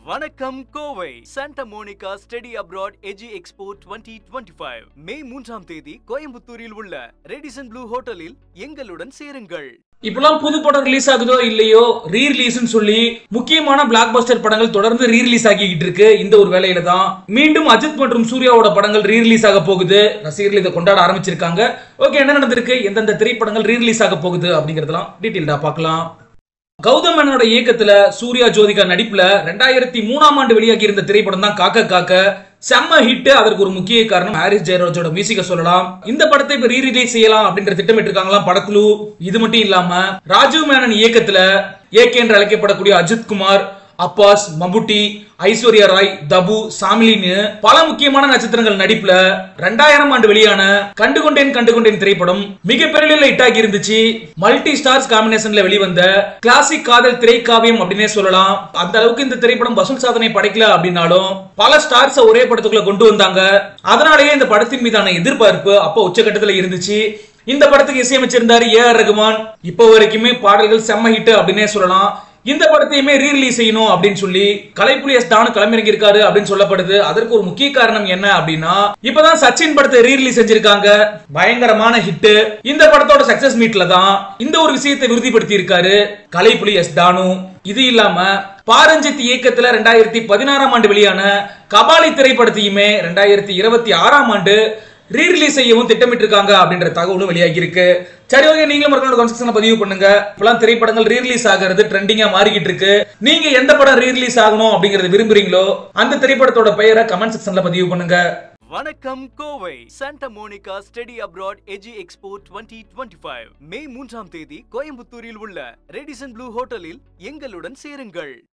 வணக்கம் Kovai Santa Monica study abroad எஜி expo 2025 May 3ஆம் தேதி கோயம்புத்தூரில் உள்ள ரெடிசன் ப்ளூ ஹோட்டலில் எங்களுடன் சேருங்கள். இப்பெல்லாம் புது படம் ரிலீஸ் ஆகுதோ இல்லையோ ரீ ரிலீஸ்னு சொல்லி முக்கியமான பிளாக் பஸ்டர் படங்கள் தொடர்ந்து ரீ ரிலீஸ் ஆகிட்டு இருக்கு. இந்த ஒரு வேலையில தான் மீண்டும் அஜித் மற்றும் சூர்யாவோட படங்கள் ரீ ரிலீஸ் ஆக போகுது. ரசிகர்கள் இதை கொண்டாட ஆரம்பிச்சிருக்காங்க. ஓகே, என்ன நடந்திருக்கு, எந்தெந்த திரைப்படங்கள் ரீ ரிலீஸ் ஆக போகுது அப்படிங்கறதெல்லாம் டீடைல்டா பார்க்கலாம். கௌதம் மேனனோட இயக்கத்துல சூர்யா ஜோதிகா நடிப்புல 2003ஆம் ஆண்டு வெளியாகி இருந்த திரைப்படம் தான் காக்க காக்க. செம்ம ஹிட். அதற்கு ஒரு முக்கிய காரணம் ஹாரிஸ் ஜெயராஜோட மியூசிக்க சொல்லலாம். இந்த படத்தை இப்ப ரீ ரிலீஸ் செய்யலாம் அப்படின்ற திட்டமிட்டு இருக்காங்களாம் படக்குழு. இது மட்டும் இல்லாம ராஜீவ் மேனன் இயக்கத்துல ஏகே என்று அழைக்கப்படக்கூடிய அஜித் குமார், அப்பாஸ், மம்புட்டி, ஐஸ்வர்யா ராய், தபு, சாமிலின்னு பல முக்கியமான நட்சத்திரங்கள் நடிப்புல 2000ஆம் ஆண்டு வெளியான கண்டுகொண்டேன் திரைப்படம் மிகப்பெரிய ஹிட் ஆகி இருந்துச்சு. மல்டி ஸ்டார்ஸ் காம்பினேஷன்ல வெளிவந்த கிளாசிக் காதல் திரைக்காவியம் அப்படின்னே சொல்லலாம். அந்த அளவுக்கு இந்த திரைப்படம் வசூல் சாதனை படைக்கல அப்படின்னாலும் பல ஸ்டார்ஸ் ஒரே படத்துக்குள்ள கொண்டு வந்தாங்க. அதனாலேயே இந்த படத்தின் மீதான எதிர்பார்ப்பு அப்போ உச்சகட்டத்துல இருந்துச்சு. இந்த படத்துக்கு இசையமைச்சிருந்தாரு ஏ.ஆர். ரகுமான். இப்போ வரைக்குமே பாடல்கள் செம்ம ஹிட் அப்படின்னே சொல்லலாம். இந்த படத்தையுமே ரீ ரிலீஸ் செய்யணும் அப்படின்னு சொல்லி கலைப்புலி எஸ் தானு களமிறங்கி இருக்காரு அப்படின்னு சொல்லப்படுது. அதற்கு ஒரு முக்கிய காரணம் என்ன அப்படின்னா, இப்பதான் சச்சின் படத்தை ரீ ரிலீஸ் செஞ்சிருக்காங்க. பயங்கரமான ஹிட். இந்த படத்தோட சக்சஸ் மீட்ல தான் இந்த ஒரு விஷயத்தை உறுதிப்படுத்தி இருக்காரு கலைப்புலி எஸ் தானு. இது இல்லாம பாரஞ்சித் இயக்கத்துல 2016ஆம் ஆண்டு வெளியான கபாலி திரைப்படத்தையுமே 2026ஆம் ஆண்டு ரீ ரிலீஸ் செய்யவும் திட்டமிட்டு இருக்காங்க அப்படின்ற தகவலும் வெளியாகி இருக்கு. சரி, ஓகே, நீங்களும் மறக்காம கமெண்ட் செக்ஷன்ல பதிவு பண்ணுங்க. இப்பலாம் திரைப்படங்கள் ரீ ரிலீஸ் ஆகிறது ட்ரெண்டிங்கா மாறிக்கிட்டு இருக்கு. நீங்க எந்த படம் ரீ ரிலீஸ் ஆகணும் அப்படிங்கறது விரும்புறீங்களோ அந்த திரைப்படத்தோட பெயரை கமெண்ட் செக்ஷன்ல பதிவு பண்ணுங்க. வணக்கம் Kovai Santa Monica study abroad எஜி எக்ஸ்போ 2025 மே 3ஆம் தேதி கோயம்புத்தூரில் உள்ள ரெடிசன் ப்ளூ ஹோட்டலில் எங்களுடன் சேருங்கள்.